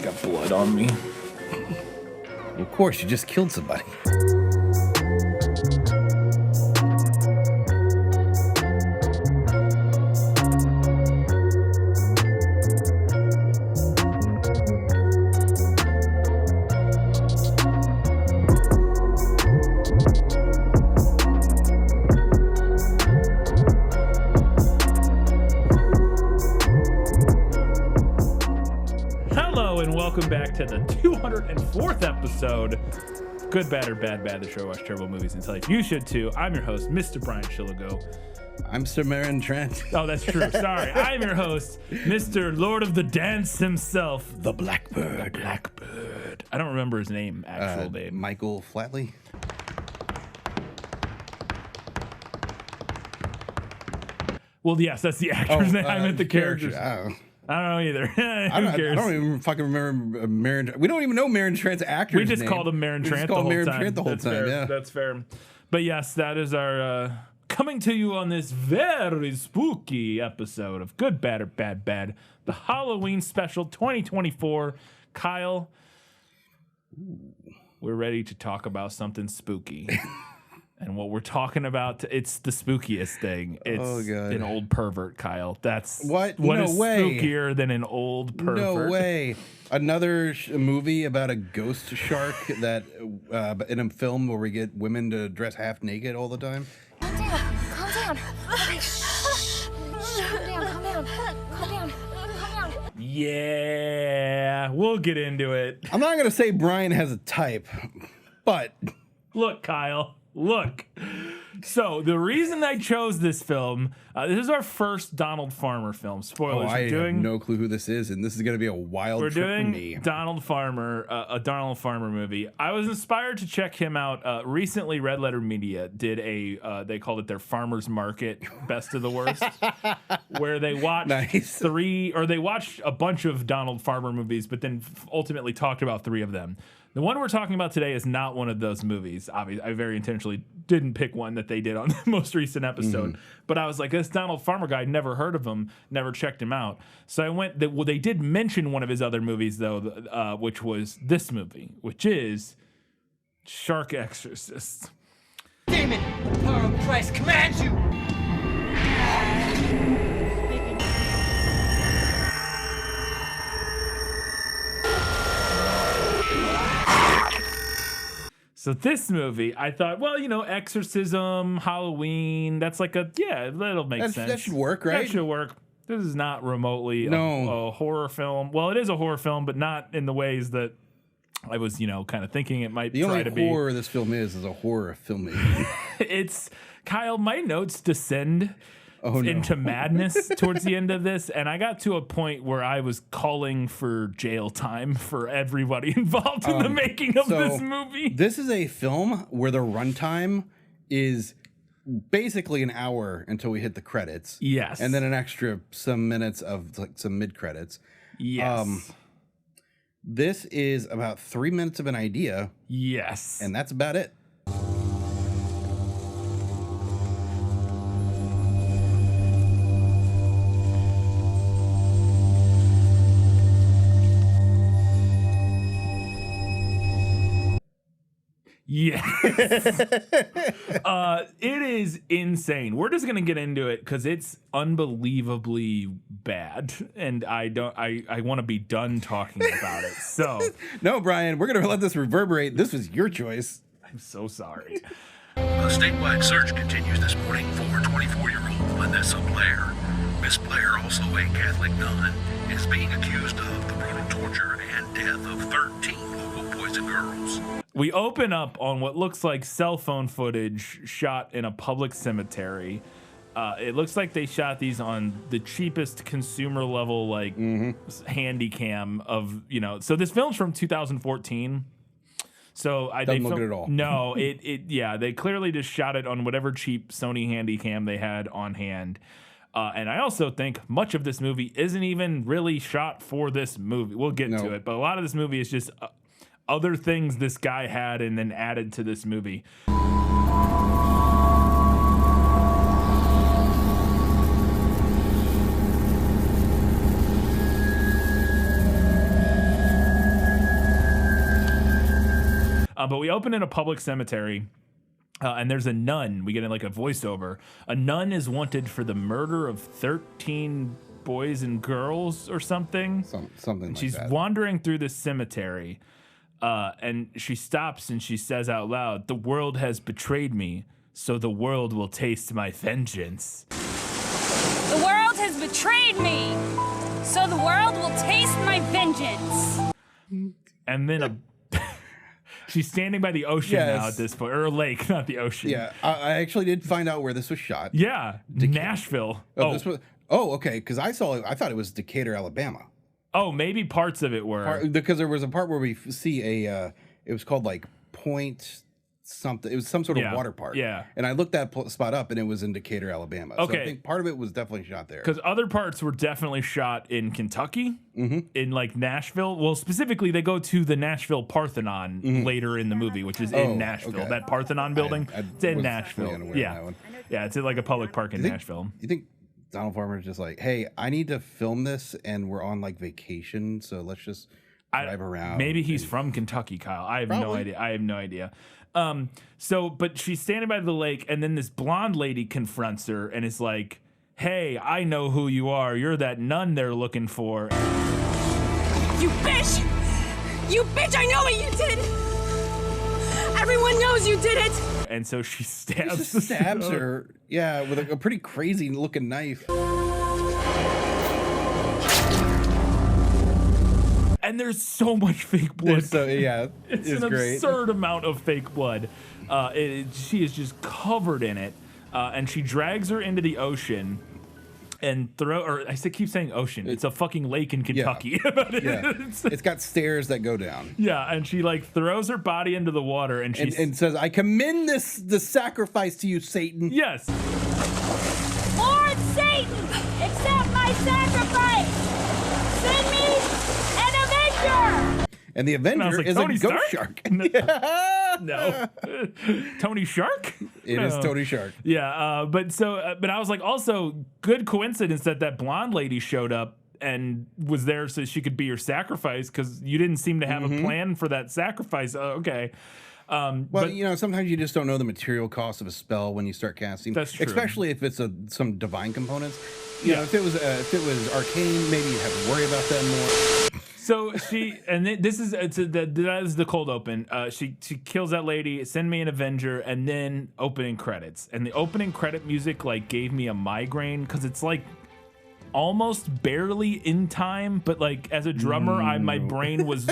got blood on me. Of course, you just killed somebody. Welcome back to the 204th episode. Good, Bad, or Bad, the show watch terrible movies and tell you you should too. I'm your host, Mr. Brian Shilligo. I'm Sir Marin Trent. Oh, that's true. Sorry. I'm your host, Mr. Lord of the Dance himself. The Blackbird. The Blackbird. I don't remember his name, actual name. Michael Flatley. Well, yes, that's the actor's name. I meant the character's. I don't know either. I don't even fucking remember Marin. We don't even know Marin Trent's actor's name. We just called him Marin Trent the whole time. Yeah, that's fair. But yes, that is our coming to you on this very spooky episode of Good, Bad, or Bad, the Halloween special 2024. Kyle, we're ready to talk about something spooky. And what we're talking about, it's the spookiest thing. It's an old pervert, Kyle. That's what is spookier than an old pervert. No way. Another movie about a ghost shark that in a film where we get women to dress half naked all the time. Calm down. Okay, shh. Calm down. Yeah, we'll get into it. I'm not going to say Brian has a type, but... Look, Kyle. Look, so the reason I chose this film, this is our first Donald Farmer film. Spoilers. I have no clue who this is, and this is going to be a wild trip for me. We're doing Donald Farmer, a Donald Farmer movie. I was inspired to check him out. Recently, Red Letter Media did they called it their Farmer's Market Best of the Worst, where they watched they watched a bunch of Donald Farmer movies, but then ultimately talked about 3 of them. The one we're talking about today is not one of those movies. Obviously, I very intentionally didn't pick one that they did on the most recent episode. But I was like, this Donald Farmer guy, never heard of him, never checked him out. So I went, they did mention one of his other movies, though, which was this movie, which is Shark Exorcist. Demon, the power of Christ commands you! So this movie, I thought, well, Exorcism, Halloween, that's like that'll make sense. That should work, right? That should work. This is not remotely a horror film. Well, it is a horror film, but not in the ways that I was, kind of thinking it might try to be. The only horror this film is a horror filmmaking. It's, Kyle, my notes descend into madness towards the end of this, and I got to a point where I was calling for jail time for everybody involved in the making of this movie. This is a film where the runtime is basically an hour until we hit the credits. Yes. And then an extra some minutes of like some mid-credits. Yes. This is about 3 minutes of an idea. Yes. And that's about it. Yeah. It is insane. We're just gonna get into it because it's unbelievably bad, and I want to be done talking about it. So no, Brian, we're gonna let this reverberate. This was your choice. I'm so sorry. A statewide search continues this morning for 24-year-old Vanessa Blair. Miss Blair, also a Catholic nun, is being accused of the brutal torture and death of 13 local boys and girls. We open up on what looks like cell phone footage shot in a public cemetery. It looks like they shot these on the cheapest consumer level, handy cam of, So this film's from 2014. So doesn't look good at all. No, they clearly just shot it on whatever cheap Sony handy cam they had on hand. And I also think much of this movie isn't even really shot for this movie. We'll get to it, but a lot of this movie is just other things this guy had and then added to this movie. But we open in a public cemetery. And there's a nun. We get in like a voiceover. A nun is wanted for the murder of 13 boys and girls or something. Something like She's that. wandering through the cemetery. And she stops and she says out loud, "The world has betrayed me, so the world will taste my vengeance." The world has betrayed me, so the world will taste my vengeance. And then she's standing by the ocean now at this point, or a lake, not the ocean. Yeah, I actually did find out where this was shot. Yeah, Nashville. Okay, because I thought it was Decatur, Alabama. Oh, maybe parts of it were. Because there was a part where we see it was called like Point something. It was some sort of water park. Yeah. And I looked that spot up and it was in Decatur, Alabama. Okay. So I think part of it was definitely shot there. Because other parts were definitely shot in Kentucky, in like Nashville. Well, specifically, they go to the Nashville Parthenon later in the movie, which is in Nashville. Okay. That Parthenon building, it's in was Nashville. fully unaware of that one. Yeah, it's in like a public park in Nashville. You think Donald Farmer's just like, hey, I need to film this and we're on like vacation, so let's just drive around. Maybe he's from Kentucky, Kyle. I have no idea. I have no idea. But she's standing by the lake, and then this blonde lady confronts her and is like, "Hey, I know who you are. You're that nun they're looking for." You bitch! You bitch, I know what you did! Everyone knows you did it! And so she stabs, her, yeah, with a pretty crazy looking knife. And there's so much fake blood. It's an great. absurd amount of fake blood. She is just covered in it. And she drags her into the ocean and keep saying ocean. It's a fucking lake in Kentucky. Yeah. It's got stairs that go down. Yeah, and she like throws her body into the water and she and says, "I commend the sacrifice to you, Satan." Yes. Lord Satan, accept my sacrifice! Send me an Avenger! And the Avenger like, is Tony a ghost Stark? shark. No. Tony Shark? It is Tony Shark. Yeah, but I was like, also good coincidence that blonde lady showed up and was there so she could be your sacrifice, because you didn't seem to have a plan for that sacrifice. Okay. Well, sometimes you just don't know the material cost of a spell when you start casting. That's true. Especially if it's some divine components. You know, if it was arcane, maybe you'd have to worry about that more. So that is the cold open. She kills that lady. Send me an Avenger, and then opening credits. And the opening credit music like gave me a migraine, because it's like almost barely in time, but like as a drummer, my brain was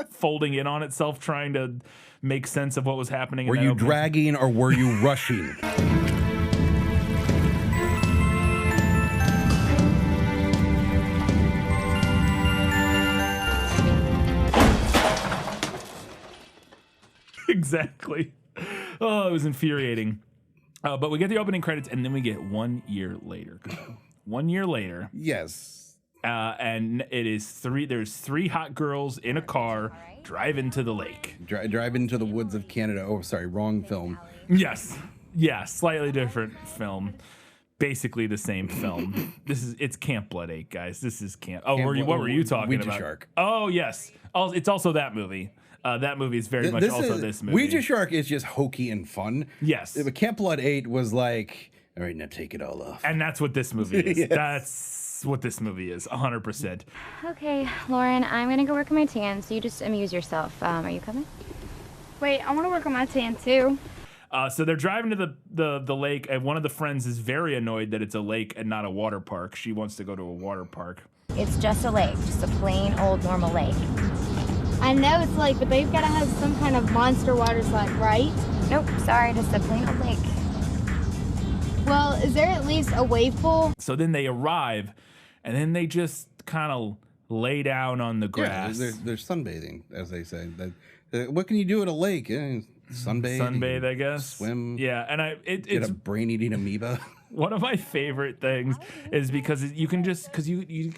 folding in on itself trying to make sense of what was happening. Were you dragging or were you rushing? Exactly. Oh, it was infuriating. But we get the opening credits, and then we get 1 year later. 1 year later. Yes. And it is there's three hot girls in a car driving to the lake. Driving to the woods of Canada. Oh, sorry, wrong film. Yes. Yeah, slightly different film. Basically the same film. It's Camp Blood 8, guys. This is Camp. Oh, what were you talking Ouija about? Shark. Oh, yes. It's also that movie. That movie is very much also this movie. Ouija Shark is just hokey and fun. Yes. But Camp Blood 8 was like, all right, now take it all off. And that's what this movie is. Yes. That's what this movie is, 100%. Okay, Lauren, I'm gonna go work on my tan, so you just amuse yourself. Are you coming? Wait, I want to work on my tan too. So they're driving to the lake, and one of the friends is very annoyed that it's a lake and not a water park. She wants to go to a water park. It's just a lake, just a plain old normal lake. I know it's lake, but they've got to have some kind of monster water slide, right? Nope, sorry, just a plain old lake. Well, is there at least a wave pool? So then they arrive, and then they just kind of lay down on the grass. Yeah, they're sunbathing, as they say. What can you do at a lake? Sunbathe. Sunbathe, I guess. Swim. Yeah, and Get a brain-eating amoeba. One of my favorite things is because you can just, because you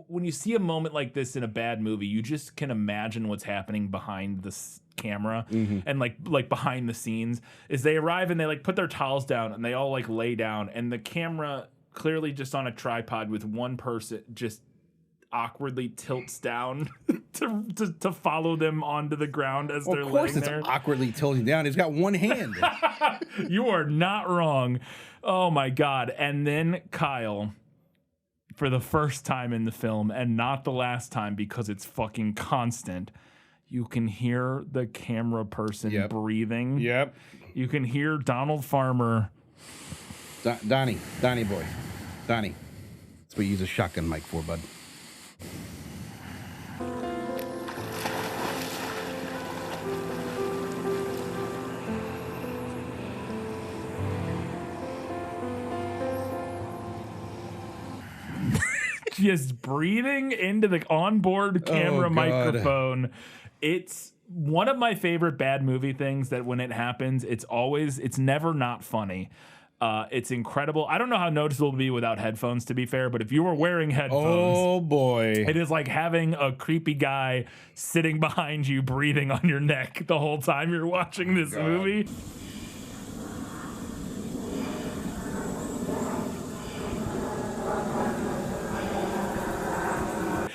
when you see a moment like this in a bad movie, you just can imagine what's happening behind the camera and like behind the scenes. Is they arrive and they like put their towels down and they all like lay down, and the camera clearly just on a tripod with one person just awkwardly tilts down to follow them onto the ground as they're Of course, laying it's there. awkwardly tilting down. He's got one hand. You are not wrong. Oh my God. And then Kyle, for the first time in the film, and not the last time because it's fucking constant, you can hear the camera person breathing. Yep. You can hear Donald Farmer. Donnie boy. Donnie. That's what you use a shotgun mic for, bud. Just breathing into the onboard camera microphone. It's one of my favorite bad movie things that when it happens, it's never not funny. It's incredible. I don't know how noticeable it will be without headphones, to be fair, but if you were wearing headphones, oh boy, it is like having a creepy guy sitting behind you breathing on your neck the whole time you're watching this movie.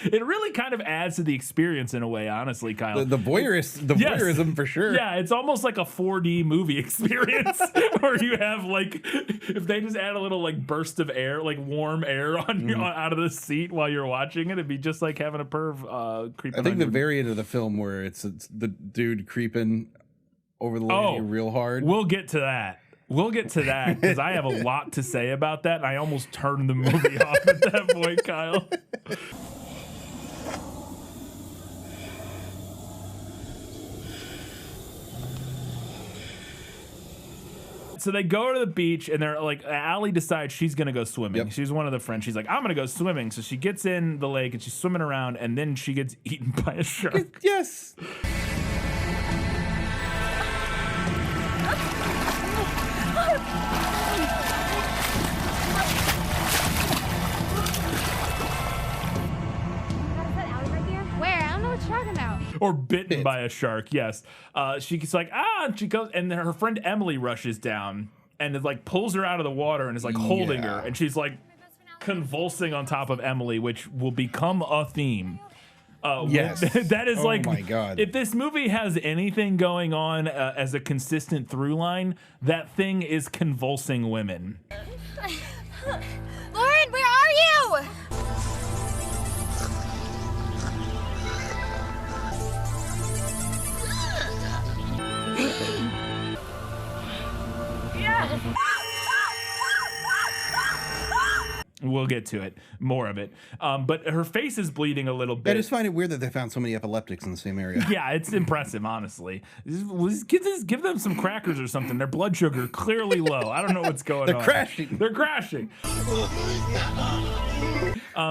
It really kind of adds to the experience in a way, honestly, Kyle. The voyeurism for sure. Yeah, it's almost like a 4D movie experience where you have like, if they just add a little like burst of air, like warm air on out of the seat while you're watching it, it'd be just like having a perv creeping. I think the variant of the film where it's the dude creeping over the lady real hard. We'll get to that. Because I have a lot to say about that, and I almost turned the movie off at that point, Kyle. So they go to the beach, and they're like, Allie decides she's gonna go swimming. Yep. She's one of the friends. She's like, I'm gonna go swimming. So she gets in the lake and she's swimming around, and then she gets eaten by a shark. Yes. Where? I don't know what you're talking about. Or bitten by a shark, yes. She's like, and she goes, and then her friend Emily rushes down and it like pulls her out of the water and is like holding her, and she's like convulsing on top of Emily, which will become a theme. Yes. That is like, my God. If this movie has anything going on as a consistent through line, that thing is convulsing women. Lauren, where are you? We'll get to it, more of it. But her face is bleeding a little bit. I just find it weird that they found so many epileptics in the same area. Yeah, it's impressive, honestly. Give them some crackers or something. Their blood sugar clearly low. I don't know what's going on. They're crashing.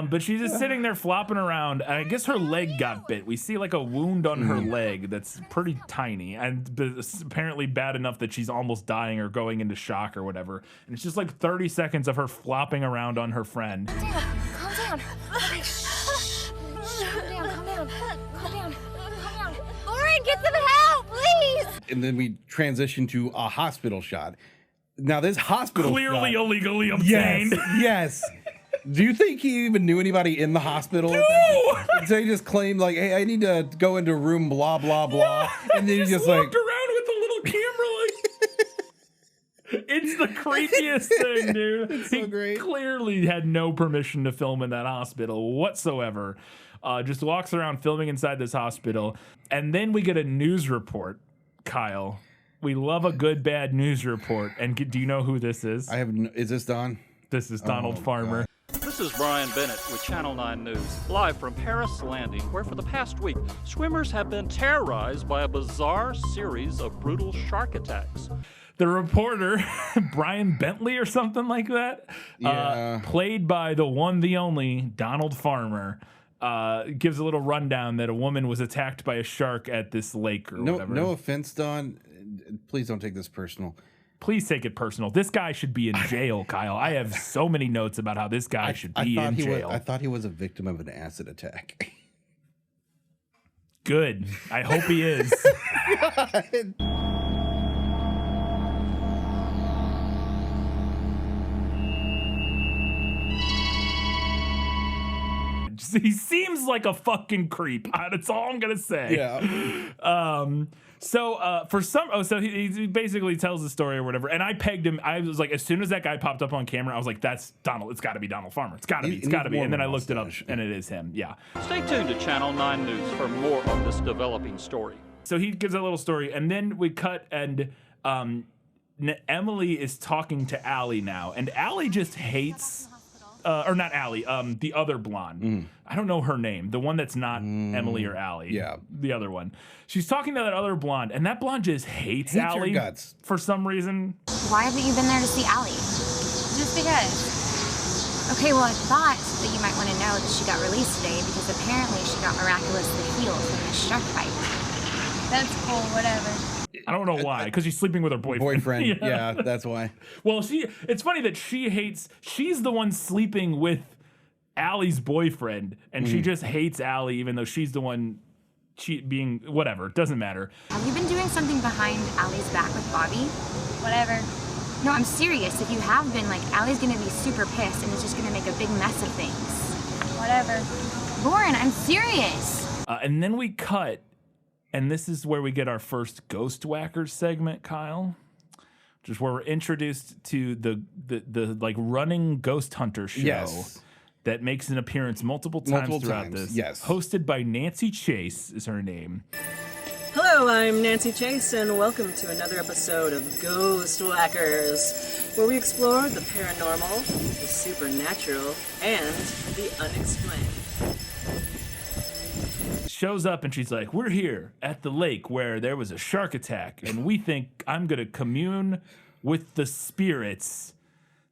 But she's just sitting there flopping around, and I guess her leg got bit. We see like a wound on her leg that's pretty tiny, and it's apparently bad enough that she's almost dying or going into shock or whatever. And it's just like 30 seconds of her flopping around on her friend. Calm down. Okay, shh. Calm down. Lauren, get some help, please. And then we transition to a hospital shot. Now this hospital Clearly shot, illegally obtained. Yes. Do you think he even knew anybody in the hospital? No! So he just claimed like, hey, I need to go into room blah blah blah, No, and then he just walked like around with a little camera like. It's the creepiest thing, dude. It's so he great. clearly had no permission to film in that hospital whatsoever. Just walks around filming inside this hospital, and then we get a news report. Kyle, we love a good bad news report. And do you know who this is? Is this Don? This is Donald Farmer. God. This is Brian Bennett with Channel 9 News, live from Paris Landing, where for the past week, swimmers have been terrorized by a bizarre series of brutal shark attacks. The reporter, Brian Bentley or something like that, played by the one, the only, Donald Farmer, gives a little rundown that a woman was attacked by a shark at this lake or whatever. No offense, Don. Please don't take this personal. Please take it personal. This guy should be in jail, Kyle. I have so many notes about how this guy should be in jail. I thought he was a victim of an acid attack. Good. I hope he is. he seems like a fucking creep. That's all I'm gonna say. Yeah. So he basically tells the story or whatever, and I pegged him. I was like, as soon as that guy popped up on camera, I was like, that's Donald. It's got to be Donald Farmer. It's got to be. And then I looked it up, and it is him. Yeah. Stay tuned to Channel 9 News for more on this developing story. So he gives a little story, and then we cut, and Emily is talking to Allie now, and Allie just hates. Or not Allie, the other blonde. I don't know her name. The one that's not Emily or Allie. Yeah. The other one. She's talking to that other blonde, and that blonde just hates Allie her guts. for some reason. Why haven't you been there to see Allie? Just because. Okay, well, I thought that you might want to know that she got released today because apparently she got miraculously healed from the shark fight. That's cool, whatever. I don't know why, because she's sleeping with her boyfriend. Yeah, that's why. Well, it's funny that she's the one sleeping with Allie's boyfriend, and she just hates Allie, even though she's the one being whatever. It doesn't matter. Have you been doing something behind Allie's back with Bobby? Whatever. No, I'm serious. If you have been, like, Allie's gonna be super pissed, and it's just gonna make a big mess of things. Whatever. Lauren, I'm serious. And then we cut. And this is where we get our first Ghost Whackers segment, Kyle, which is where we're introduced to the like running ghost hunter show that makes an appearance multiple times throughout this. Yes. Hosted by Nancy Chase is her name. Hello, I'm Nancy Chase, and welcome to another episode of Ghost Whackers, where we explore the paranormal, the supernatural, and the unexplained. Shows up and she's like, we're here at the lake where there was a shark attack, and we think I'm going to commune with the spirits.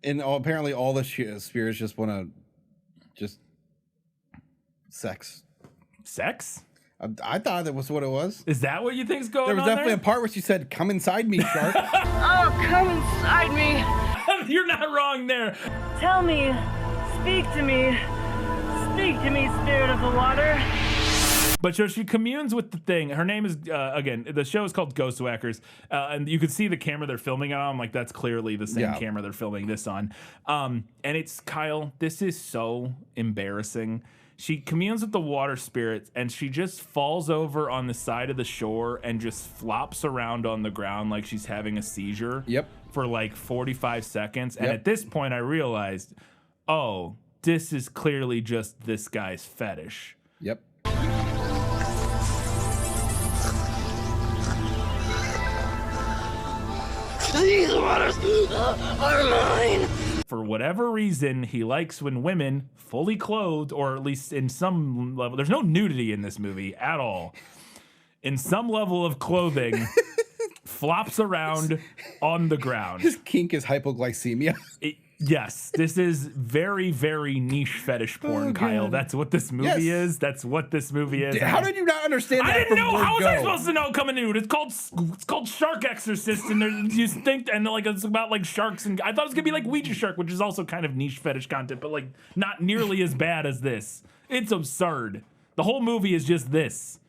And apparently all the spirits just want to sex. Sex? I thought that was what it was. Is that what you think's going on there? Was definitely there? a part where she said, come inside me, shark. Oh, come inside me. You're not wrong there. Tell me, speak to me, spirit of the water. But so she communes with the thing. Her name is, again, the show is called Ghost Whackers. And you can see the camera they're filming it on. Like, that's clearly the same camera they're filming this on. And it's, Kyle, this is so embarrassing. She communes with the water spirits, and she just falls over on the side of the shore and just flops around on the ground like she's having a seizure. Yep. For like 45 seconds. And at this point, I realized, oh, this is clearly just this guy's fetish. Yep. These waters are mine. For whatever reason, he likes when women, fully clothed, or at least in some level, there's no nudity in this movie at all, in some level of clothing, flops around on the ground. His kink is hypoglycemia. Yes, this is very, very niche fetish porn, Kyle. That's what this movie is. That's what this movie is. How did you not understand that? I didn't know. How was I supposed to know coming nude? It's called Shark Exorcist, and you think, and like it's about like sharks, and I thought it was gonna be like Ouija Shark, which is also kind of niche fetish content, but like not nearly as bad as this. It's absurd. The whole movie is just this.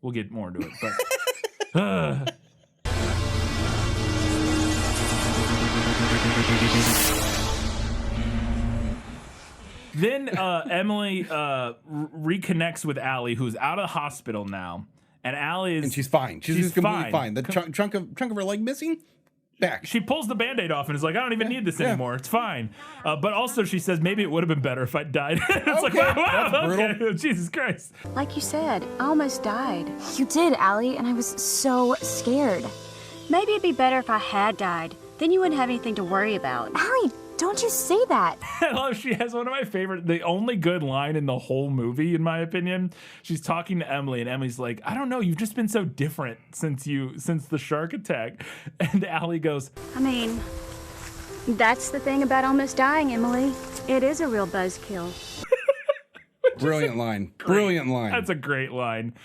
We'll get more into it, but. Then Emily reconnects with Allie, who's out of the hospital now, and Allie is, and she's fine. She's completely fine. The chunk of her leg missing. Back. She pulls the Band-Aid off and is like, I don't even need this anymore. It's fine. But also she says, maybe it would have been better if I died. It's like, wow, okay. Jesus Christ. Like you said, I almost died. You did, Allie, and I was so scared. Maybe it'd be better if I had died. Then you wouldn't have anything to worry about. Allie, don't you say that. I love she has one of my favorite, the only good line in the whole movie, in my opinion. She's talking to Emily, and Emily's like, I don't know, you've just been so different since the shark attack. And Allie goes, I mean, that's the thing about almost dying, Emily. It is a real buzzkill. Brilliant line. Brilliant line. That's a great line.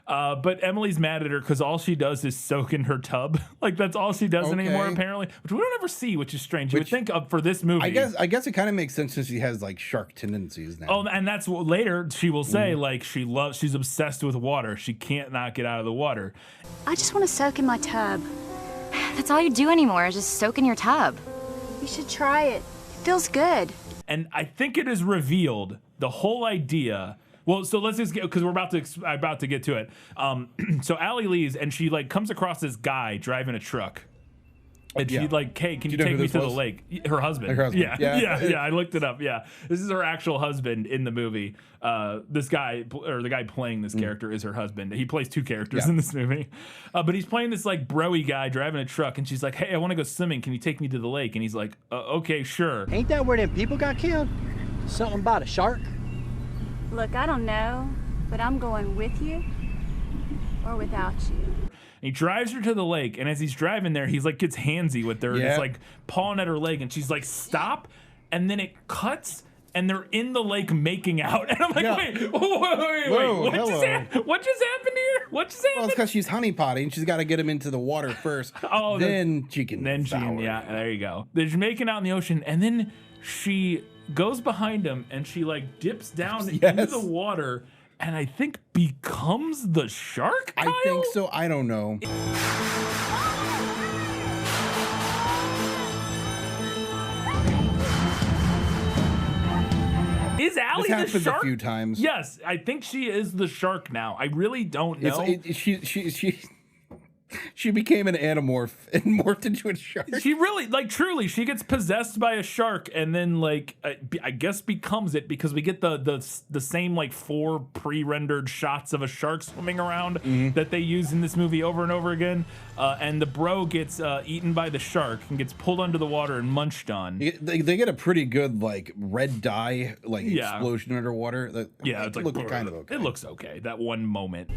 But Emily's mad at her because all she does is soak in her tub. Like, that's all she does anymore, apparently. Which we don't ever see, which is strange. You would think for this movie. I guess it kind of makes sense since she has, like, shark tendencies now. Oh, and that's what later she will say, like, she's obsessed with water. She can't not get out of the water. I just want to soak in my tub. That's all you do anymore is just soak in your tub. You should try it. It feels good. And I think it is revealed the whole idea. Well, so let's just get, because we're about to get to it. So Allie leaves and she like comes across this guy driving a truck. And she's like, hey, can you take me to the lake? Her husband. Yeah. I looked it up. Yeah. This is her actual husband in the movie. This guy, or the guy playing this character is her husband. He plays two characters in this movie. But he's playing this like bro-y guy driving a truck. And she's like, hey, I want to go swimming. Can you take me to the lake? And he's like, okay, sure. Ain't that where them people got killed? Something about a shark? Look, I don't know, but I'm going with you or without you. He drives her to the lake, and as he's driving there, he's like gets handsy with her. He's like pawing at her leg, and she's like, "Stop!" And then it cuts, and they're in the lake making out. And I'm like, "Wait, what just happened here? What just happened?" Well, it's because she's honeypotting. She's got to get him into the water first. Then she can. Yeah, there you go. They're making out in the ocean, and then she goes behind him, and she like dips down into the water. And I think becomes the shark, Kyle? I think so. I don't know. Is Allie the shark? This happens a few times. Yes, I think she is the shark now. I really don't know. She became an anamorph and morphed into a shark. She really, like, truly, she gets possessed by a shark and then, like, I guess becomes it because we get the same, like, 4 pre-rendered shots of a shark swimming around that they use in this movie over and over again. And the bro gets eaten by the shark and gets pulled under the water and munched on. They get a pretty good, like, red dye, like, explosion underwater. It's like, looks kind of okay. It looks okay, that one moment.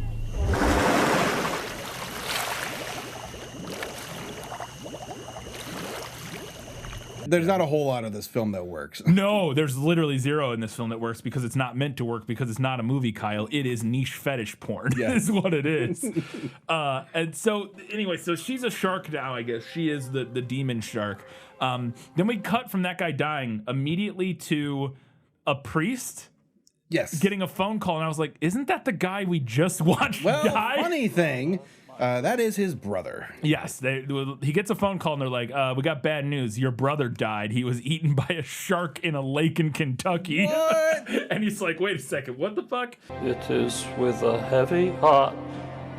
There's not a whole lot of this film that works. No, there's literally zero in this film that works because it's not meant to work because it's not a movie, Kyle. It is niche fetish porn. Is what it is. And so anyway, so she's a shark now, I guess. She is the demon shark. Then we cut from that guy dying immediately to a priest. Yes. Getting a phone call, and I was like, isn't that the guy we just watched die? Funny thing. That is his brother. Yes, he gets a phone call and they're like, we got bad news. Your brother died. He was eaten by a shark in a lake in Kentucky. What? And he's like, wait a second, what the fuck? It is with a heavy heart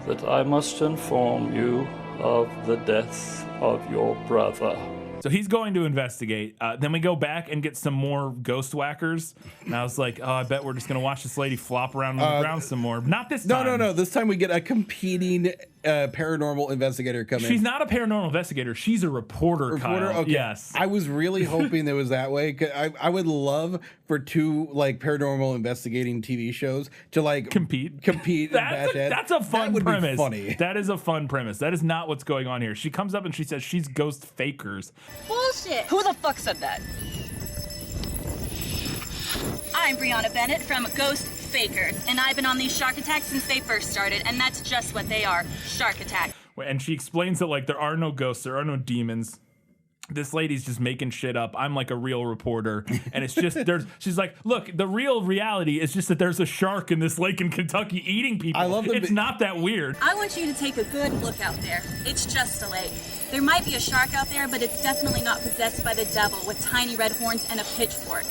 that I must inform you of the death of your brother. So he's going to investigate. Then we go back and get some more ghost whackers. And I was like, oh, I bet we're just going to watch this lady flop around on the ground some more. Not this time. No. This time we get a competing paranormal investigator come in. She's not a paranormal investigator. She's a reporter, Kyle. Okay. Yes. I was really hoping it was that way. 'Cause I would love for 2 like paranormal investigating TV shows to like compete. That's a fun premise. Be funny. That is a fun premise. That is not what's going on here. She comes up and she says she's ghost fakers. Bullshit! Who the fuck said that? I'm Brianna Bennett from Ghost Fakers, and I've been on these shark attacks since they first started, and that's just what they are, shark attacks. And she explains that like there are no ghosts, there are no demons. This lady's just making shit up. I'm like a real reporter, and it's just she's like, look, the real reality is just that there's a shark in this lake in Kentucky eating people. I love it's not that weird. I want you to take a good look out there. It's just a lake. There might be a shark out there, but it's definitely not possessed by the devil with tiny red horns and a pitchfork.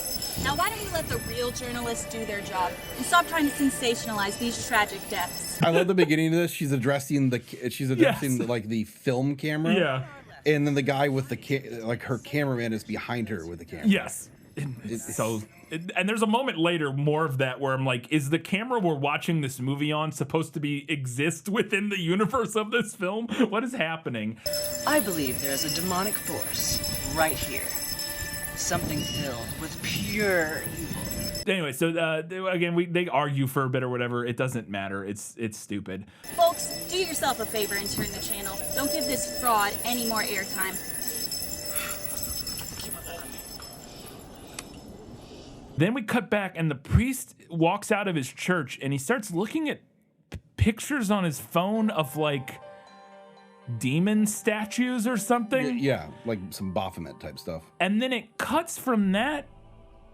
Now, why don't we let the real journalists do their job and stop trying to sensationalize these tragic deaths? I love the beginning of this. She's addressing like the film camera. Yeah. And then the guy with her cameraman is behind her with the camera. Yes. And there's a moment later, more of that, where I'm like, is the camera we're watching this movie on supposed to exist within the universe of this film? What is happening? I believe there's a demonic force right here. Something filled with pure evil. Anyway, so again, they argue for a bit or whatever. It doesn't matter. It's stupid. Folks, do yourself a favor and turn the channel. Don't give this fraud any more airtime. Then we cut back, and the priest walks out of his church, and he starts looking at pictures on his phone of like demon statues or something. Yeah, like some Baphomet type stuff. And then it cuts from that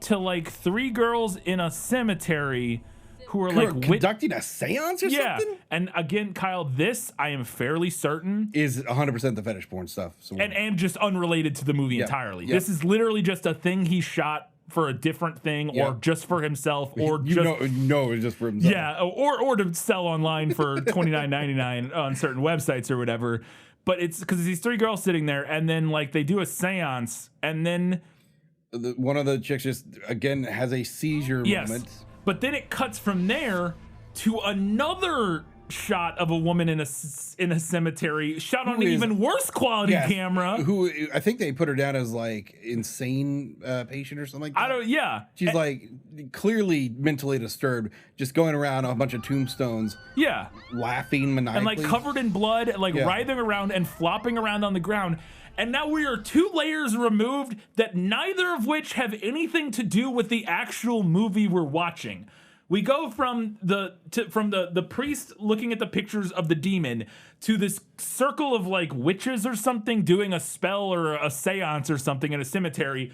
to like 3 girls in a cemetery who are like conducting a seance or something. And again, Kyle, this I am fairly certain is 100% the fetish porn stuff, and just unrelated to the movie entirely. This is literally just a thing he shot for a different thing, or just for himself, or just for himself. Yeah, or to sell online for $29.99 on certain websites or whatever. But it's because these 3 girls sitting there, and then like they do a seance, and then one of the chicks just again has a seizure moment. But then it cuts from there to another shot of a woman in a cemetery, shot on an even worse quality camera. Who I think they put her down as like insane patient or something like that. She's like clearly mentally disturbed, just going around a bunch of tombstones. Laughing maniacally. And like covered in blood, like writhing around and flopping around on the ground. And now we are 2 layers removed that neither of which have anything to do with the actual movie we're watching. We go from the priest looking at the pictures of the demon to this circle of like witches or something doing a spell or a seance or something in a cemetery.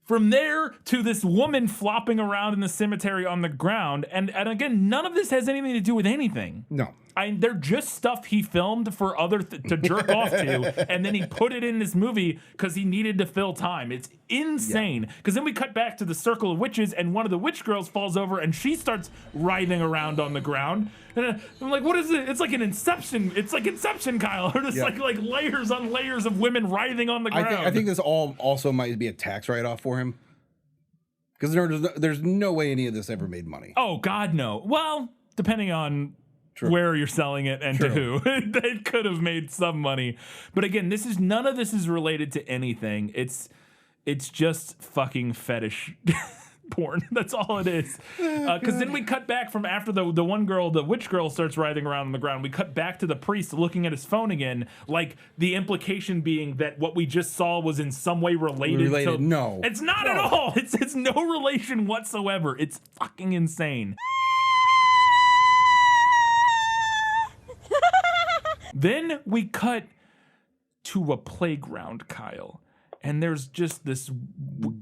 From there to this woman flopping around in the cemetery on the ground. And again, none of this has anything to do with anything. No. They're just stuff he filmed for to jerk off to, and then he put it in this movie because he needed to fill time. It's insane. Because then we cut back to the circle of witches, and one of the witch girls falls over, and she starts writhing around on the ground. And I'm like, what is it? It's like an Inception. It's like Inception, Kyle. Or just like layers on layers of women writhing on the ground. I think this also might be a tax write-off for him. Because there's no way any of this ever made money. Oh, God, no. Well, depending on where you're selling it and to who. They could have made some money. But again, none of this is related to anything. It's just fucking fetish porn. That's all it is. Because then we cut back from after the one girl, the witch girl, starts writhing around on the ground. We cut back to the priest looking at his phone again, like the implication being that what we just saw was in some way related to... No. It's not at all. It's no relation whatsoever. It's fucking insane. Then we cut to a playground, Kyle, and there's just this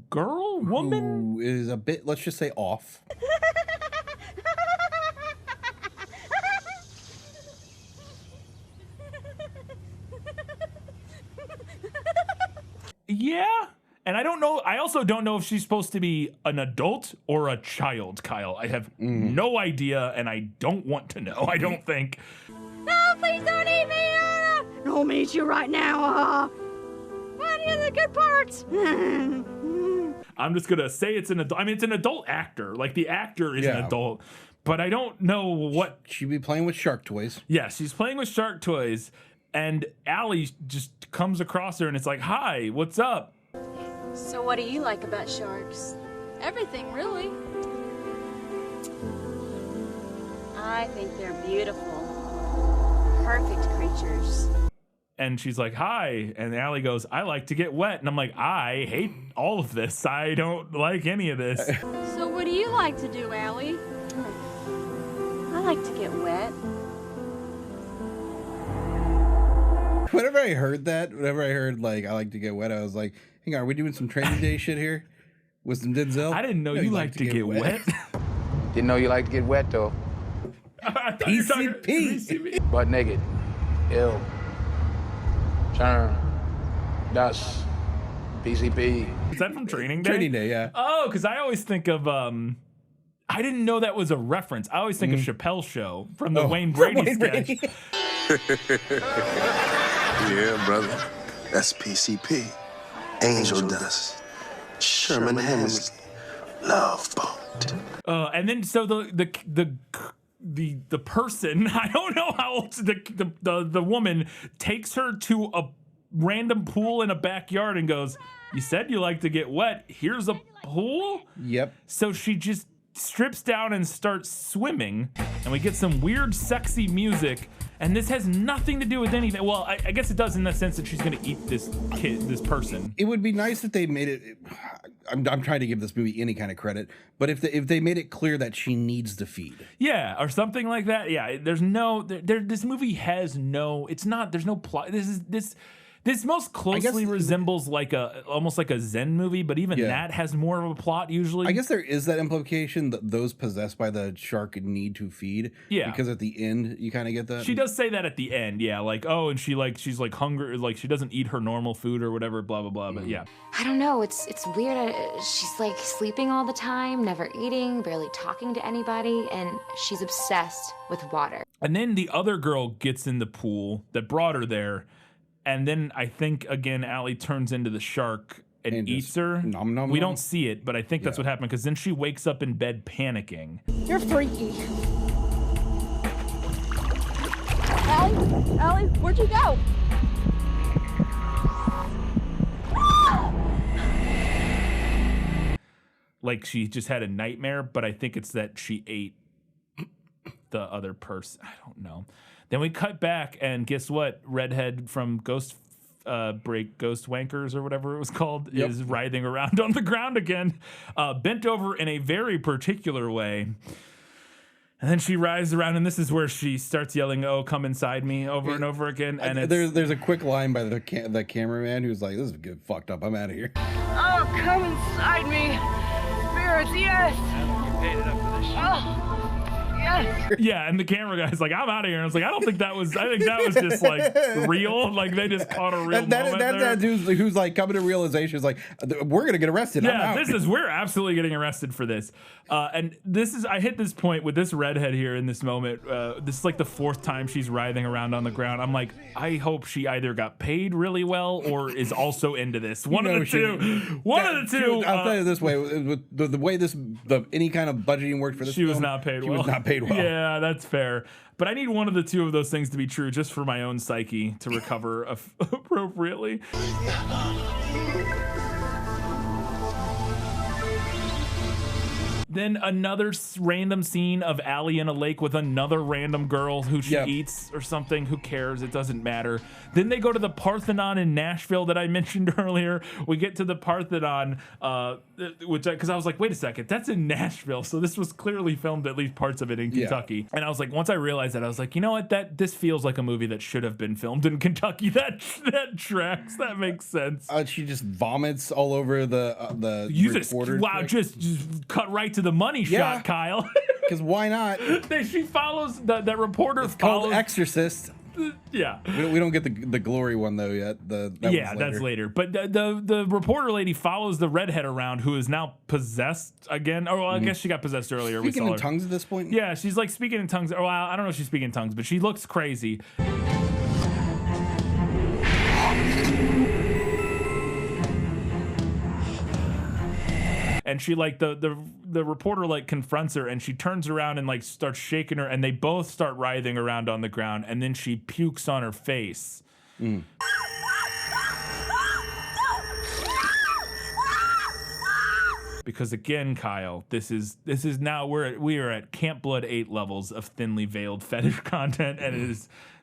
woman who is a bit, let's just say, off. Yeah, and I don't know. I also don't know if she's supposed to be an adult or a child, Kyle. I have no idea, and I don't want to know. I don't think. No, please don't eat me! I'll eat you right now! What are the good parts? I'm just gonna say it's an adult. I mean, it's an adult actor. Like, the actor is an adult, but I don't know what... She'd be playing with shark toys. Yeah, she's playing with shark toys, and Allie just comes across her, and it's like, hi, what's up? So what do you like about sharks? Everything, really. I think they're beautiful. Perfect creatures. And she's like, hi. And Allie goes, I like to get wet. And I'm like, I hate all of this. I don't like any of this. So what do you like to do, Allie? I like to get wet. Whenever I heard like, I like to get wet, I was like, hang on, are we doing some Training Day shit here? With some Denzel? I didn't know you like to get wet. Didn't know you like to get wet, though. PCP. Butt naked. Ill. Churn. Dust. PCP. Is that from Training Day? Training Day, yeah. Oh, because I always think of, I didn't know that was a reference. I always think of Chappelle's Show from the Wayne Brady sketch. Yeah, brother. That's PCP. Angel Dust. Sherman Hemsley. Love Boat. And then so the person, I don't know how old, the woman takes her to a random pool in a backyard and goes, you said you like to get wet. Here's a pool? Yep. So she just strips down and starts swimming, and we get some weird, sexy music. And this has nothing to do with anything. Well, I guess it does in the sense that she's going to eat this person. It would be nice if they made it. I'm trying to give this movie any kind of credit, but if they made it clear that she needs to feed. Yeah, or something like that. Yeah, there's no. This movie has no. It's not. There's no plot. This most closely resembles like almost like a Zen movie, but even that has more of a plot usually. I guess there is that implication that those possessed by the shark need to feed. Yeah. Because at the end, you kind of get that. She does say that at the end, yeah. Like, oh, and she's like hungry, like she doesn't eat her normal food or whatever, blah, blah, blah. But yeah. I don't know. It's weird. She's like sleeping all the time, never eating, barely talking to anybody, and she's obsessed with water. And then the other girl gets in the pool that brought her there. And then I think, again, Allie turns into the shark and eats her. We don't see it, but I think that's what happened, because then she wakes up in bed panicking. You're freaky. Allie, where'd you go? Like she just had a nightmare, but I think it's that she ate the other person. I don't know. Then we cut back, and guess what? Redhead from Ghost Wankers or whatever it was called is writhing around on the ground again, bent over in a very particular way. And then she writhes around, and this is where she starts yelling, "Oh, come inside me," over and over again. And there's a quick line by the cameraman who's like, "This is good, fucked up. I'm out of here." Oh, come inside me. Spirits, yes. You paid it up for this shit. Oh. Yes. Yeah, and the camera guy's like, "I'm out of here." And I was like, I think that was just like real. Like they just caught a real moment there. That dude who's like coming to realization is like, we're gonna get arrested. Yeah, we're absolutely getting arrested for this. And I hit this point with this redhead here in this moment. This is like the 4th time she's writhing around on the ground. I'm like, I hope she either got paid really well or is also into this. One of the two. I'll tell you this way: with the way any kind of budgeting worked for this, she was not paid well. She was not paid well. Yeah, that's fair. But I need one of the two of those things to be true just for my own psyche to recover appropriately. Then another random scene of Allie in a lake with another random girl who she eats or something. Who cares? It doesn't matter. Then they go to the Parthenon in Nashville that I mentioned earlier. We get to the Parthenon, because I was like, wait a second, that's in Nashville. So this was clearly filmed, at least parts of it, in Kentucky. And I was like, once I realized that, I was like, you know what? This feels like a movie that should have been filmed in Kentucky. That tracks. That makes sense. She just vomits all over the reporter. Wow, just cut right to the money shot, Kyle. Because why not? She follows that reporter. It's called Exorcist. Yeah, we don't get the glory one though yet. That's later. But the reporter lady follows the redhead around, who is now possessed again. Oh, well, I guess she got possessed earlier. Speaking in tongues at this point. Yeah, she's like speaking in tongues. Oh, I don't know if she's speaking in tongues, but she looks crazy. And she like the reporter like confronts her, and she turns around and like starts shaking her, and they both start writhing around on the ground, and then she pukes on her face. Because again, Kyle, this is now we are at Camp Blood 8 levels of thinly veiled fetish content, and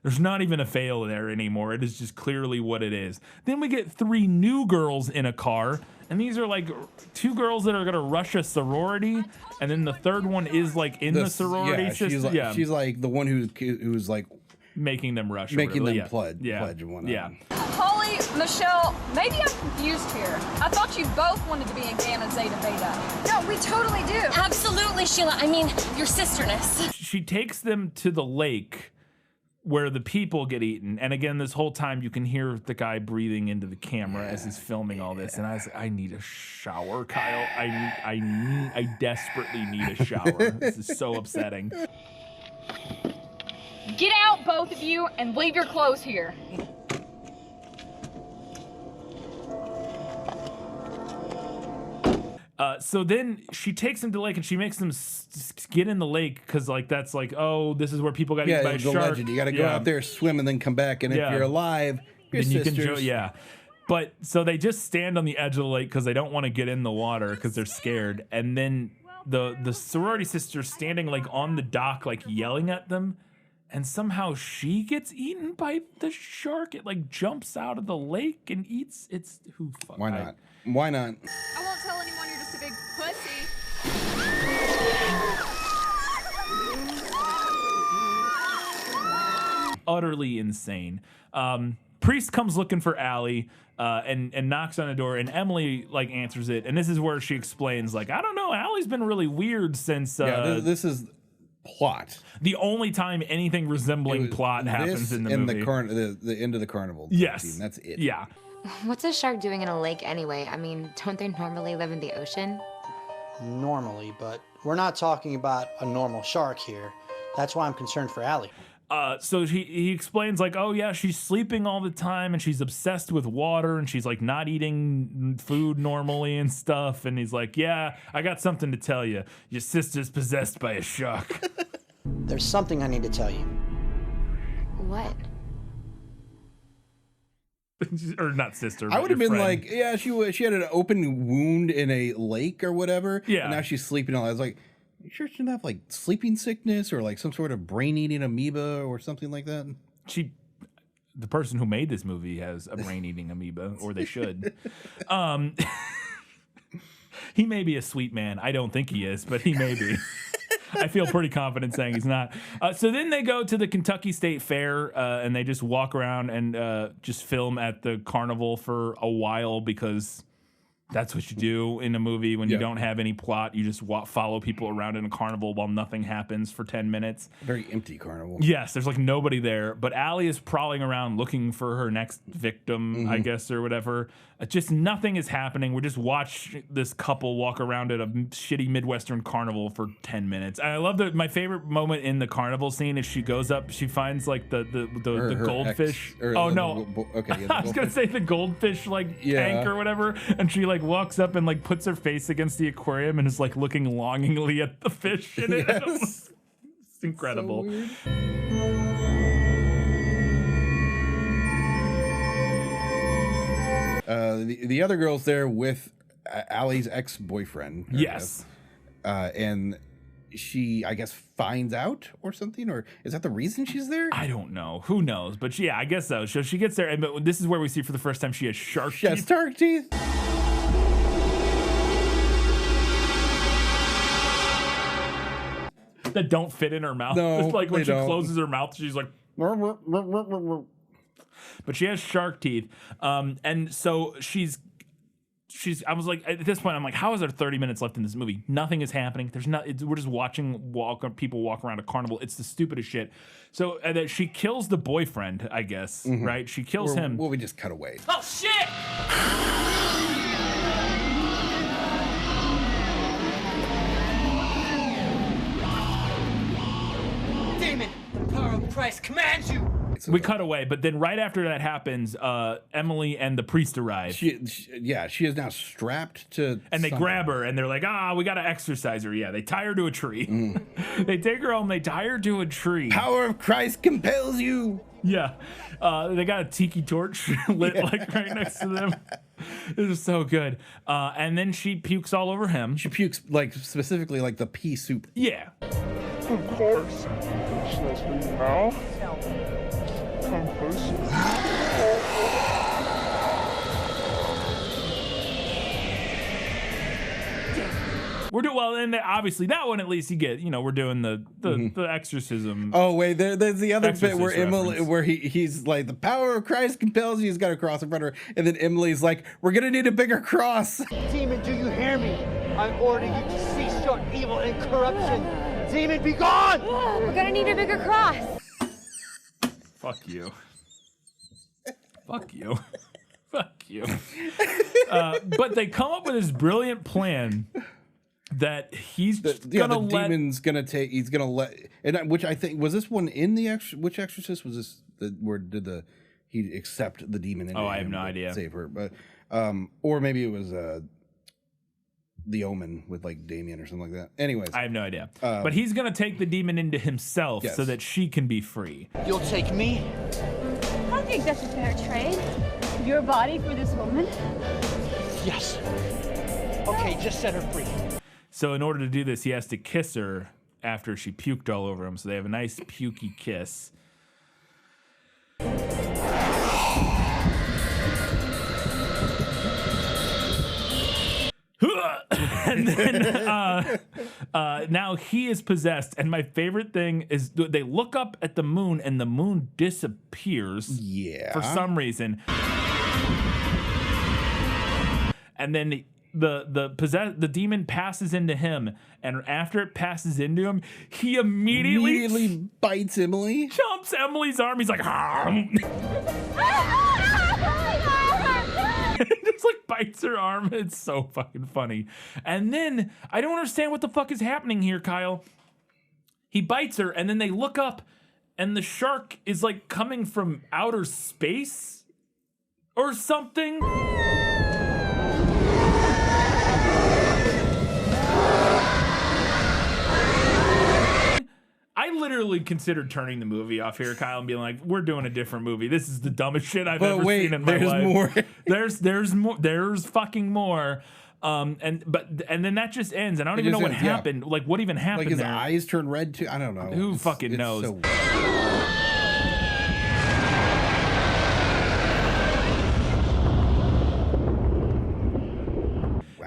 there's not even a veil there anymore. It is just clearly what it is. Then we get 3 new girls in a car. And these are like 2 girls that are gonna rush a sorority, and then the 3rd one is like in the sorority system. She's like the one who's like making them rush, making them pledge and whatnot. Yeah. Holly, Michelle, maybe I'm confused here. I thought you both wanted to be in Gamma Zeta Beta. No, we totally do. Absolutely, Sheila. I mean, your sisterness. She takes them to the lake where the people get eaten, and again, this whole time you can hear the guy breathing into the camera as he's filming all this. And I was like, I need a shower, Kyle. I desperately need a shower. This is so upsetting. Get out, both of you, and leave your clothes here. So then she takes them to the lake, and she makes them get in the lake because, like, that's like, oh, this is where people got eaten by a shark. Legend. You got to go out there, swim, and then come back. And if you're alive, your then sisters. You can But so they just stand on the edge of the lake because they don't want to get in the water because they're scared. And then the sorority sister's standing like on the dock, like yelling at them. And somehow she gets eaten by the shark. It like jumps out of the lake and eats. Why not? Why not? I won't tell anyone you're just a big pussy. Utterly insane. priest comes looking for Allie and knocks on the door, and Emily like answers it. And this is where she explains, like, I don't know, Allie's been really weird since. This is plot. The only time anything resembling plot happens in the movie. The end of the carnival. Yes. Scene. That's it. Yeah. What's a shark doing in a lake anyway? I mean, don't they normally live in the ocean? Normally, but we're not talking about a normal shark here. That's why I'm concerned for Allie. So he explains, like, oh yeah, she's sleeping all the time and she's obsessed with water and she's like not eating food normally and stuff. And he's like, yeah, I got something to tell you. Your sister's possessed by a shark. There's something I need to tell you. What? Or not sister. I would have been friend. like, yeah, she had an open wound in a lake or whatever. Yeah. And now she's sleeping all that. I was like, you sure she didn't have like sleeping sickness or like some sort of brain-eating amoeba or something like that? The person who made this movie has a brain-eating amoeba, or they should. He may be a sweet man. I don't think he is, but he may be. I feel pretty confident saying he's not. So then they go to the Kentucky State Fair and they just walk around and just film at the carnival for a while, because that's what you do in a movie when you don't have any plot. You just follow people around in a carnival while nothing happens for 10 minutes. Very empty carnival. Yes, there's like nobody there. But Allie is prowling around looking for her next victim, I guess, or whatever. Just nothing is happening. We just watch this couple walk around at a shitty Midwestern carnival for 10 minutes. And I love that. My favorite moment in the carnival scene is she goes up, she finds like the goldfish. Okay. I was gonna say the goldfish tank or whatever, and she like walks up and like puts her face against the aquarium and is like looking longingly at the fish in it. Yes. It's incredible. The other girl's there with Allie's ex-boyfriend. Yes. And she, I guess, finds out or something, or is that the reason she's there? I don't know. Who knows? But yeah, I guess so. So she gets there, and but this is where we see for the first time she has shark teeth. She has shark teeth. That don't fit in her mouth. No, It's like when they she don't. closes her mouth, she's like. But she has shark teeth, and so she's. I was like, at this point, I'm like, how is there 30 minutes left in this movie? Nothing is happening. There's not. We're just watching people walk around a carnival. It's the stupidest shit. So she kills the boyfriend, I guess, right? She kills him. Well, we just cut away. Oh, shit! Demon, the power of Christ commands you! We cut away, but then right after that happens, Emily and the priest arrive. She is now strapped to. And they grab her, and they're like, we got to exorcise her. Yeah, they tie her to a tree. They take her home, they tie her to a tree. Power of Christ compels you. Yeah. They got a tiki torch lit like right next to them. This is so good. And then she pukes all over him. She pukes like specifically like the pea soup. Yeah. Of course. Now. Come closer. We're doing well, and obviously that one at least you get. You know, we're doing the exorcism. Oh wait, there's the other bit where reference. he's like, the power of Christ compels you. He's got a cross in front of her, and then Emily's like, we're gonna need a bigger cross. Demon, do you hear me? I order you to cease your evil and corruption. Demon, be gone! We're gonna need a bigger cross. Fuck you. Fuck you. Fuck you. But they come up with this brilliant plan that he's gonna let. Demon's gonna take. He's gonna let. And which I think was this one in the which Exorcist was this? Where did he accept the demon? Into I have him no to idea. Save her, but or maybe it was The Omen with like Damien or something like that. Anyways, I have no idea. But he's gonna take the demon into himself so that she can be free. You'll take me? I don't think that's a fair trade. Your body for this woman? Yes. Okay, just set her free. So in order to do this, he has to kiss her after she puked all over him. So they have a nice pukey kiss. And then now he is possessed. And my favorite thing is they look up at the moon and the moon disappears. Yeah. For some reason. And then the demon passes into him, and after it passes into him, he immediately bites Emily, jumps Emily's arm. He's like, just like bites her arm. It's so fucking funny. And then I don't understand what the fuck is happening here, Kyle. He bites her, and then they look up, and the shark is like coming from outer space or something. I literally considered turning the movie off here, Kyle, and being like, "We're doing a different movie. This is the dumbest shit I've ever seen in my life." More. There's more. There's fucking more. And then that just ends, and I don't even know what happened. Like, what even happened? Like his there? eyes turn red too. I don't know. Who fucking knows? So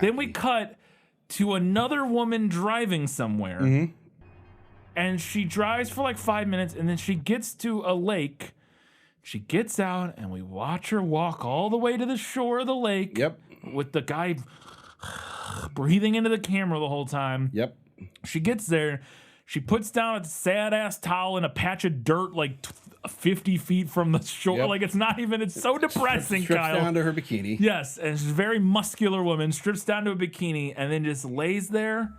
then we cut to another woman driving somewhere. Mm-hmm. And she drives for like 5 minutes, and then she gets to a lake. She gets out, and we watch her walk all the way to the shore of the lake. Yep. With the guy breathing into the camera the whole time. Yep. She gets there. She puts down a sad-ass towel in a patch of dirt like 50 feet from the shore. Yep. Like, it's not even, it's so depressing, strips Kyle. down to her bikini. Yes, and she's a very muscular woman, strips down to a bikini, and then just lays there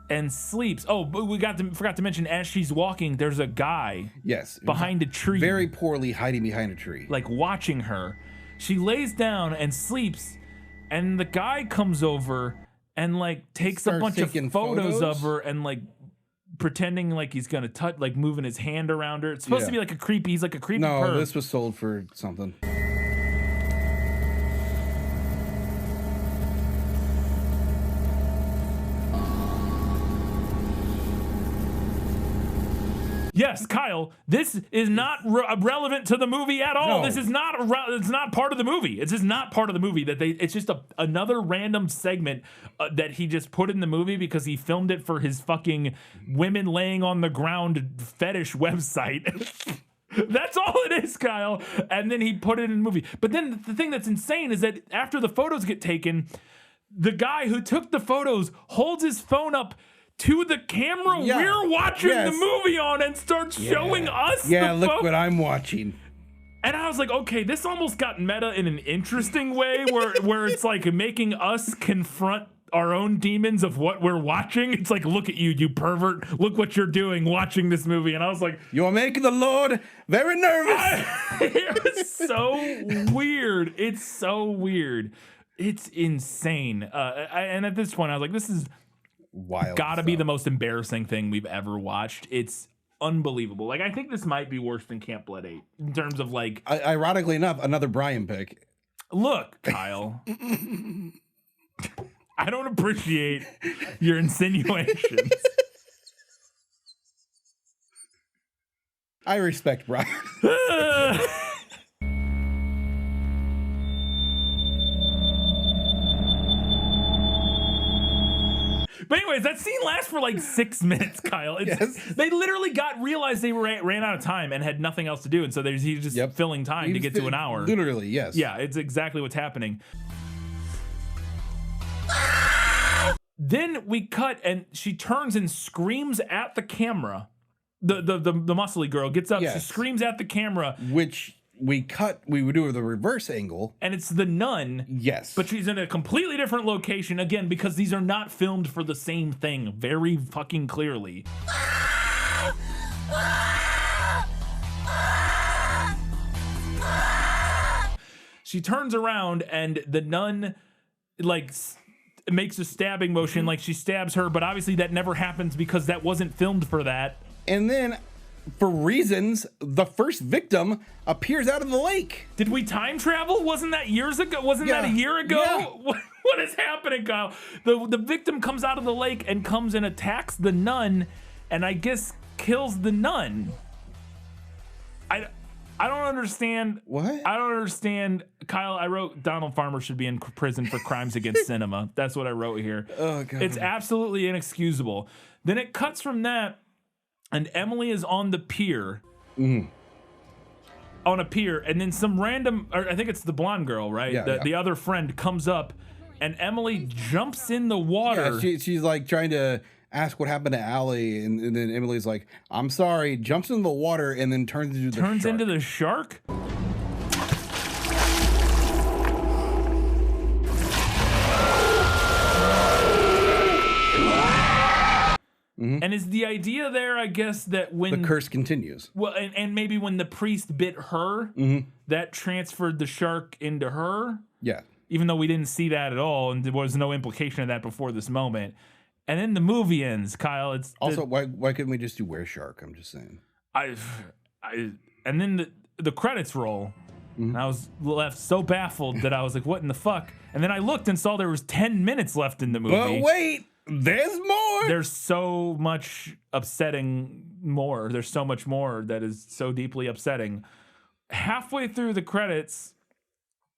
and sleeps. Oh, but forgot to mention, as she's walking, there's a guy behind a tree. Very poorly hiding behind a tree. Like, watching her. She lays down and sleeps, and the guy comes over and, like, takes a bunch of photos of her and, like, pretending like he's gonna touch, like, moving his hand around her. It's supposed to be like a creepy, he's like a creepy perv. No, this was sold for something. Yes, Kyle, this is not relevant to the movie at all. No. This is not it's not part of the movie. It's just not part of the movie. It's just another random segment that he just put in the movie because he filmed it for his fucking women laying on the ground fetish website. That's all it is, Kyle. And then he put it in the movie. But then the thing that's insane is that after the photos get taken, the guy who took the photos holds his phone up to the camera we're watching the movie on and starts showing us the look what I'm watching. And I was like, okay, this almost got meta in an interesting way where it's like making us confront our own demons of what we're watching. It's like, look at you, you pervert. Look what you're doing watching this movie. And I was like, you're making the Lord very nervous. It was so weird. It's so weird. It's insane. And at this point, I was like, this is wild. Gotta be the most embarrassing thing we've ever watched. It's unbelievable. Like, I think this might be worse than Camp Blood 8 in terms of, like, ironically enough, another Brian pick. Look, Kyle, I don't appreciate your insinuations. I respect Brian. But anyways, that scene lasts for like 6 minutes, Kyle. They literally realized they ran out of time and had nothing else to do. And so he's just filling time to get to an hour. Literally, yes. Yeah, it's exactly what's happening. Then we cut and she turns and screams at the camera. The muscly girl gets up, she screams at the camera. Which we would do the reverse angle. And it's the nun. Yes. But she's in a completely different location, again, because these are not filmed for the same thing, very fucking clearly. She turns around and the nun, like, makes a stabbing motion, like she stabs her, but obviously that never happens because that wasn't filmed for that. And then, for reasons, the first victim appears out of the lake. Did we time travel? Wasn't that years ago? Wasn't that a year ago? Yeah. What is happening, Kyle? The victim comes out of the lake and comes and attacks the nun, and I guess kills the nun. I don't understand. What? I don't understand. Kyle, I wrote Donald Farmer should be in prison for crimes against cinema. That's what I wrote here. Oh, God. It's absolutely inexcusable. Then it cuts from that, and Emily is on the pier. Mm-hmm. On a pier, and then some random, or I think it's the blonde girl, right? Yeah, The other friend comes up, and Emily jumps in the water. Yeah, she's like trying to ask what happened to Allie, and then Emily's like, I'm sorry, jumps into the water, and then turns into the shark. Mm-hmm. And is the idea there, I guess, that when the curse continues. Well, and maybe when the priest bit her, that transferred the shark into her. Yeah. Even though we didn't see that at all, and there was no implication of that before this moment. And then the movie ends, Kyle. It's also why couldn't we just do Where Shark? I'm just saying. And then the credits roll. And I was left so baffled that I was like, what in the fuck? And then I looked and saw there was 10 minutes left in the movie. But wait, there's more. There's so much upsetting more. There's so much more that is so deeply upsetting. Halfway through the credits,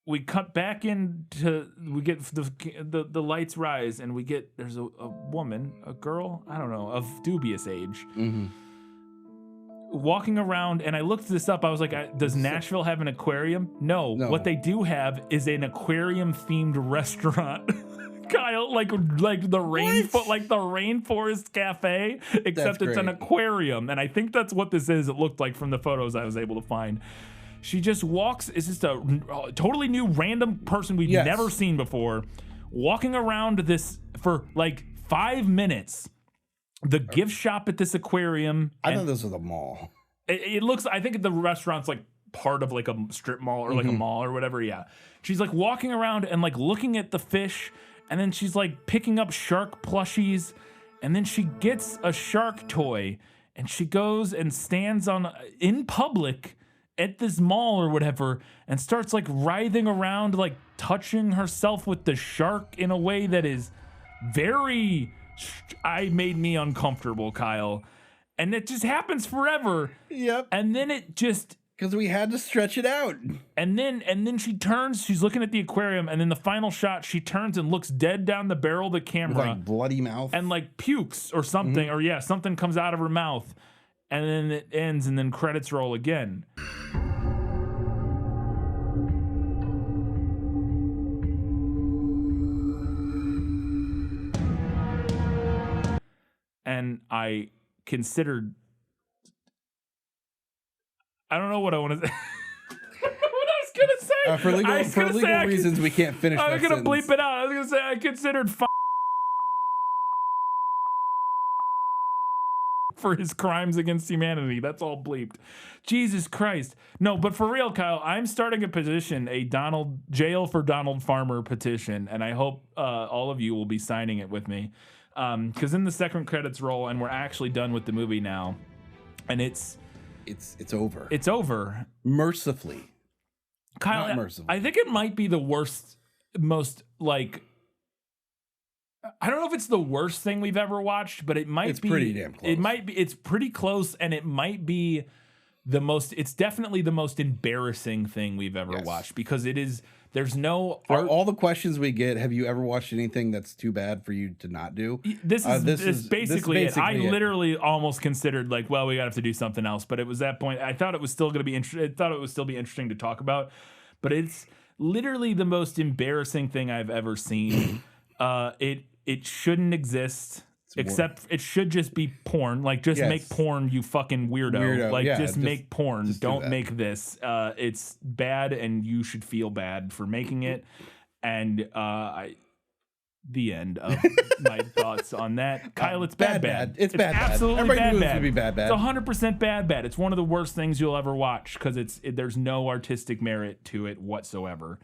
we cut back into, we get the lights rise, and we get, there's a woman, a girl, I don't know, of dubious age. Walking around, and I looked this up. I was like, does Nashville have an aquarium? No. What they do have is an aquarium-themed restaurant. Kyle, like the Rainforest Cafe, except it's an aquarium, and I think that's what this is. It looked like from the photos I was able to find. She just walks. It's just a totally new random person we've never seen before, walking around this for like 5 minutes. The gift shop at this aquarium. I thought this was a mall. It looks. I think the restaurant's like part of like a strip mall or like a mall or whatever. Yeah. She's like walking around and like looking at the fish. And then she's like picking up shark plushies, and then she gets a shark toy, and she goes and stands in public at this mall or whatever, and starts like writhing around, like touching herself with the shark in a way that is very, made me uncomfortable, Kyle. And it just happens forever. Yep. And then it just, because we had to stretch it out. And then she turns, she's looking at the aquarium, and then the final shot, she turns and looks dead down the barrel of the camera. With like bloody mouth. And like pukes or something, or something comes out of her mouth. And then it ends, and then credits roll again. And I considered, I don't know what I want to say. What I was going to say. For legal reasons, we can't finish that I was going to bleep it out. I was going to say I considered for his crimes against humanity. That's all bleeped. Jesus Christ. No, but for real, Kyle, I'm starting a petition, a jail for Donald Farmer petition, and I hope all of you will be signing it with me. Because in the second credits roll, and we're actually done with the movie now, and it's over. It's over. Mercifully. Kyle, not mercifully. I think it might be the most like, I don't know if it's the worst thing we've ever watched, but it might be. It's pretty damn close. It might be. It's pretty close, and it might be the most. It's definitely the most embarrassing thing we've ever watched, because it is. There's no. For all the questions we get, have you ever watched anything that's too bad for you to not do? This is basically it. I literally almost considered like, well, we gotta have to do something else, but it was that point. I thought it was still gonna be interesting. I thought it would still be interesting to talk about, but it's literally the most embarrassing thing I've ever seen. It shouldn't exist. Except it should just be porn. Like, just make porn, you fucking weirdo. Like, just make porn. Don't make this. It's bad, and you should feel bad for making it. And the end of my thoughts on that. Kyle, it's bad. It's bad. Absolutely Everybody bad. It to be bad. It's 100% bad. It's one of the worst things you'll ever watch, because there's no artistic merit to it whatsoever.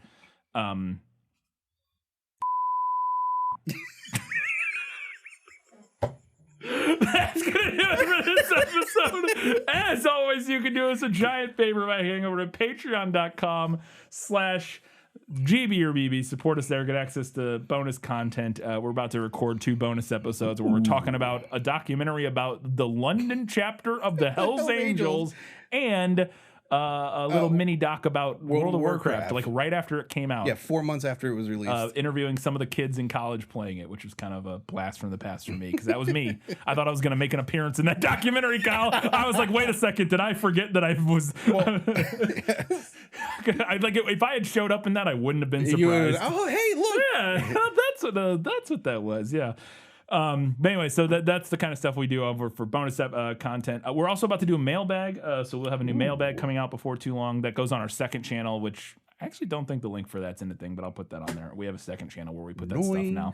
That's gonna do it for this episode. As always, you can do us a giant favor by heading over to patreon.com/GBorBB. Support us there, get access to bonus content. We're about to record 2 bonus episodes where we're talking about a documentary about the London chapter of the Hells Angels and a little mini doc about World of Warcraft, like right after it came out. Yeah, 4 months after it was released. Interviewing some of the kids in college playing it, which was kind of a blast from the past for me, because that was me. I thought I was going to make an appearance in that documentary, Kyle. I was like, wait a second, did I forget that I was... if I had showed up in that, I wouldn't have been surprised. Oh, hey, look! Yeah, that's what that was, yeah. But anyway, so that's the kind of stuff we do over for bonus content. We're also about to do a mailbag, so we'll have a new mailbag coming out before too long that goes on our second channel, which I actually don't think the link for that's in the thing, but I'll put that on there. We have a second channel where we put that stuff now.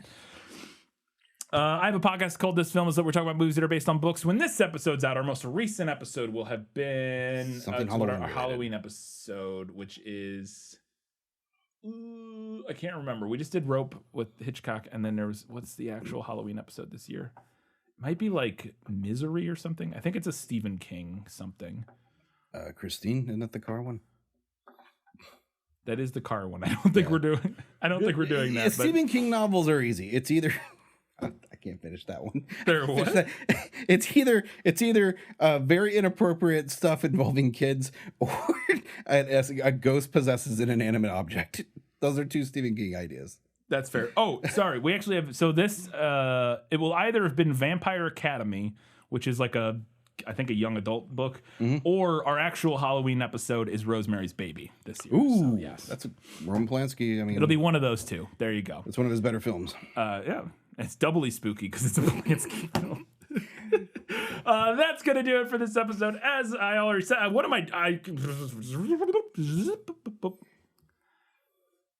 I have a podcast called This Film Is That we're talking about movies that are based on books. When this episode's out, our most recent episode will have been our Halloween episode, which is... I can't remember. We just did Rope with Hitchcock, and then there was, what's the actual Halloween episode this year? It might be like Misery or something. I think it's a Stephen King something. Christine, isn't that the car one? That is the car one. I don't think we're doing that. Stephen King novels are easy. It's either I can't finish that one. It's either very inappropriate stuff involving kids, or a ghost possesses an inanimate object. Those are two Stephen King ideas. That's fair. Oh, sorry. We actually have, so this, it will either have been Vampire Academy, which is like I think a young adult book, or our actual Halloween episode is Rosemary's Baby this year. Ooh, so, yes. That's Roman Polanski. I mean, it'll be one of those two. There you go. It's one of his better films. Yeah. It's doubly spooky because it's a Polanski film. That's going to do it for this episode. As I already said,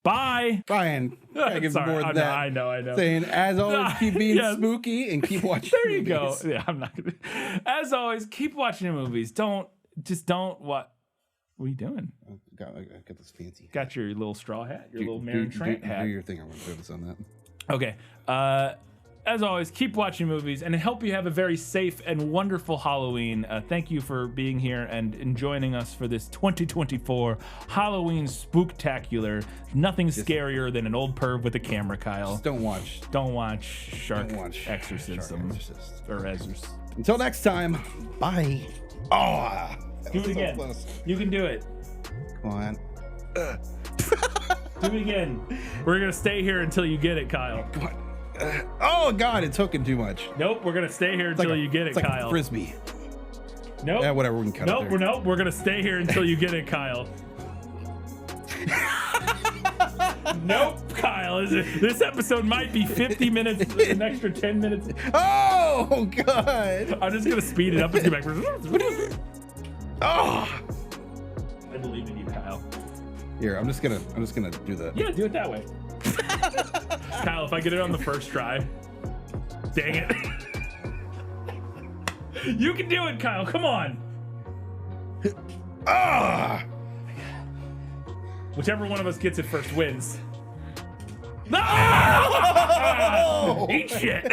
Bye. Brian, sorry, I know. Saying, as always, keep being spooky and keep watching There you go. Yeah, I'm not going to. As always, keep watching your movies. Don't what? What are you doing? I got this fancy. Got your little straw hat, your little Mary Trent hat. Do your thing. I'm going to focus on that. Okay. As always, keep watching movies and help you have a very safe and wonderful Halloween. Thank you for being here and joining us for this 2024 Halloween spooktacular. Nothing scarier than an old perv with a camera, Kyle. Just don't watch Shark Exorcism. Or Exorcist. Until next time, bye. Oh, do it again. Close. You can do it. Come on. Do it again. We're going to stay here until you get it, Kyle. Come on. Oh God, it's hooking too much. Nope, we're gonna stay here until you get it, Kyle. Like a frisbee. Nope. Yeah, whatever. We can cut it there. Nope. We're gonna stay here until you get it, Kyle. Nope, Kyle. This episode might be 50 minutes, an extra 10 minutes. Oh God! I'm just gonna speed it up and get back. Oh! I believe in you, Kyle. Here, I'm just gonna do the. Yeah, do it that way. Kyle, if I get it on the first try. Dang it. You can do it, Kyle. Come on. Ah! Whichever one of us gets it first wins. No! Eat shit.